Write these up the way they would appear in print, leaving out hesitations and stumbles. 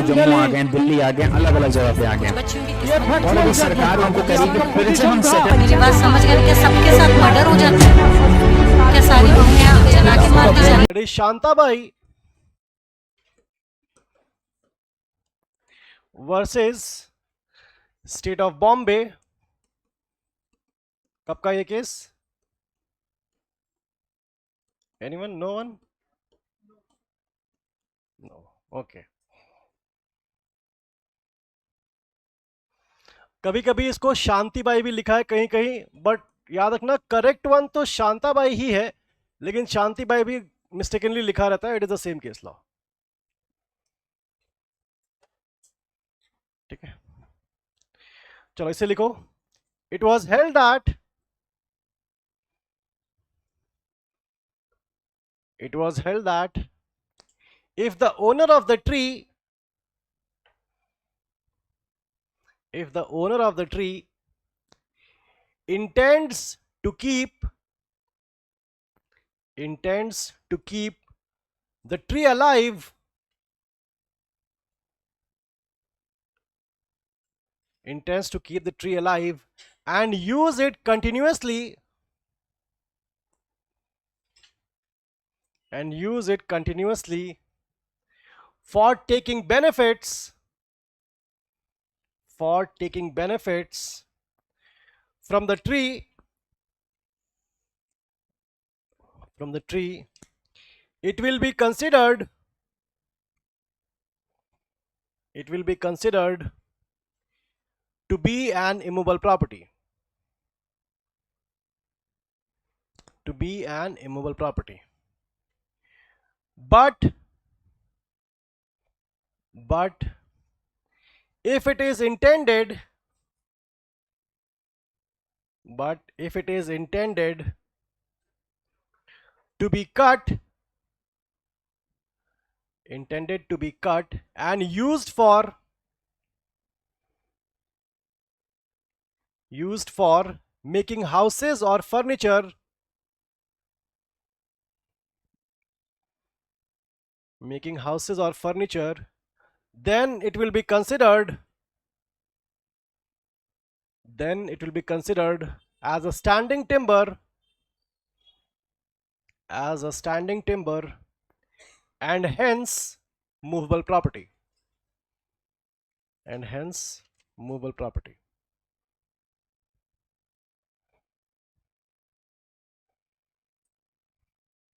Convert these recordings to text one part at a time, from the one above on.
जम्मू आ गए, दिल्ली आ गए, अलग अलग जगह पे आ गए, और अभी सरकार उनको कह रही है फिर से हम मेरी बात समझ गए क्या? सबके साथ मर्डर हो जाता है क्या? सारी बहुएं जला के मार दी जाती अरे Shantabai versus state of Bombay, कब का ये case? Anyone? No one? No, okay. कभी कभी इसको शांतिबाई भी लिखा है कहीं कहीं, बट याद रखना करेक्ट वन तो शांताबाई ही है, लेकिन शांतिबाई भी मिस्टेकनली लिखा रहता है। It is the same case law, ठीक है। चलो इसे लिखो। It was held that it was held that if the owner of the tree intends to keep the tree alive, and use it continuously for taking benefits from the tree, it will be considered to be an immovable property. But if it is intended to be cut and used for making houses or furniture, then it will be considered as a standing timber, and hence movable property.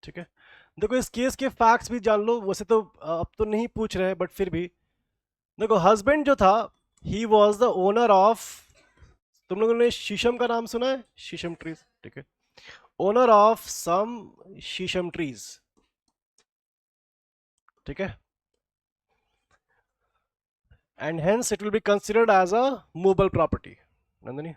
ठीक है। देखो इस case के facts भी जान लो, वैसे तो अब तो नहीं पूछ रहे, बट फिर भी देखो, हस्बैंड जो था he was the owner of, तुम लोगों ने शीशम का नाम सुना है? शीशम ट्रीज, ठीक है। ओनर ऑफ सम शीशम ट्रीज, ठीक है, and hence it will be considered as a movable property. Nandini,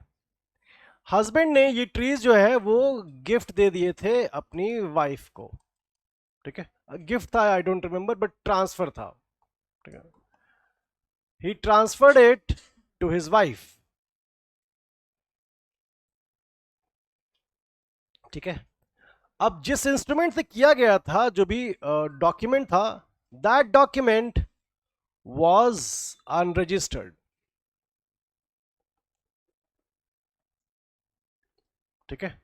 husband ने ये ट्रीज जो है वो गिफ्ट दे दिए थे अपनी वाइफ को, ठीक है। गिफ्ट था, I don't remember, but transfer था, ठीक है। He transferred it to his wife, ठीक है। अब जिस इंस्ट्रूमेंट से किया गया था, जो भी डॉक्यूमेंट था, दैट डॉक्यूमेंट वाज अनरजिस्टर्ड, ठीक है।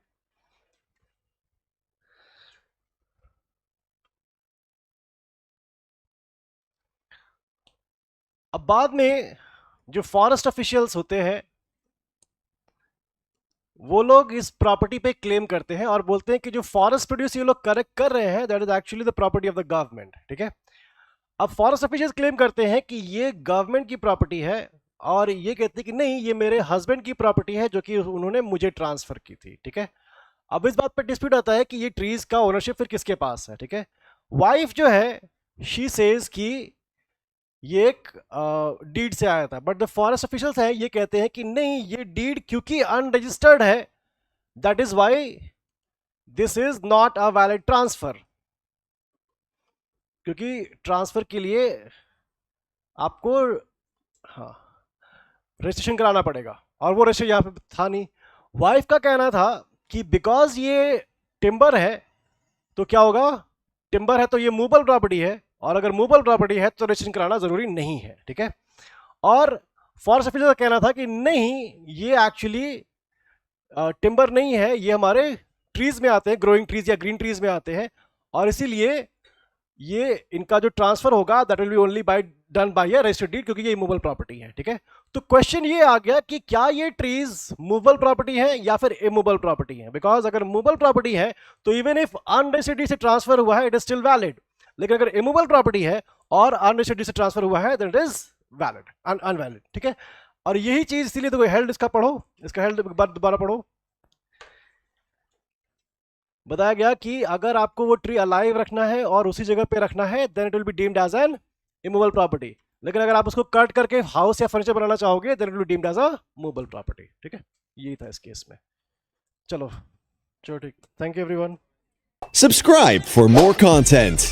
अब बाद में जो फॉरेस्ट ऑफिशियल्स होते हैं वो लोग इस प्रॉपर्टी पे क्लेम करते हैं और बोलते हैं कि जो फॉरेस्ट प्रोड्यूस ये लोग करेक्ट कर रहे हैं, that is actually the property of the government, ठीक है। अब फॉरेस्ट ऑफिशियल्स क्लेम करते हैं कि ये गवर्नमेंट की प्रॉपर्टी है, और ये कहते हैं कि नहीं, ये मेरे हस्बैंड की प्रॉपर्टी है जो कि उन्होंने मुझे ट्रांसफर की थी, ठीक है। अब इस बात पर डिस्प्यूट आता है कि ये ट्रीज का ओनरशिप फिर किसके पास है, ठीक है। वाइफ जो है शी सेज कि ये एक डीड से आया था, बट द फॉरेस्ट ऑफिशियल्स हैं ये कहते हैं कि नहीं, ये डीड क्योंकि अनरजिस्टर्ड है, that is why this is not a valid transfer, क्योंकि ट्रांसफर के लिए आपको हाँ रजिस्ट्रेशन कराना पड़ेगा, और वो रजिस्ट्रेशन यहाँ पे था नहीं। वाइफ का कहना था कि बिकॉज ये टिम्बर है तो क्या होगा, टिम्बर है तो ये मूवेबल प्रॉपर्टी है, और अगर मूवेबल प्रॉपर्टी है तो रजिस्ट्रेशन कराना जरूरी नहीं है, ठीक है। और फॉरेस्ट ऑफिसर का कहना था कि नहीं, ये एक्चुअली टिम्बर नहीं है, ये हमारे ट्रीज में आते हैं, ग्रोइंग ट्रीज या ग्रीन ट्रीज में आते हैं, और इसीलिए ये इनका जो ट्रांसफर होगा that will be only by done by a registered deed, क्योंकि ये मूवेबल प्रॉपर्टी है, ठीक है। तो क्वेश्चन ये आ गया कि क्या ये ट्रीज मूवेबल प्रॉपर्टी है या फिर इमूवेबल प्रॉपर्टी है। बिकॉज अगर मूवेबल प्रॉपर्टी है तो इवन इफ अनरजिस्टर्ड डीड से ट्रांसफर हुआ है इट इज स्टिल वैलिड, लेकिन अगर इमूवेबल प्रॉपर्टी है और अनरजिस्टर्ड डीड से ट्रांसफर हुआ है then it is valid, invalid, ठीक है। और यही चीज इसीलिए तो हेल्ड इसका पढ़ो, इसका हेल्ड दोबारा पढ़ो। बताया गया कि अगर आपको वो ट्री अलाइव रखना है और उसी जगह पे रखना है then it will be deemed as an immovable property, लेकिन अगर आप उसको कट करके हाउस या फर्नीचर बनाना चाहोगे then it will be deemed as a movable property, ठीक है। यही था इस केस में। चलो ठीक, thank you everyone. Subscribe for more content.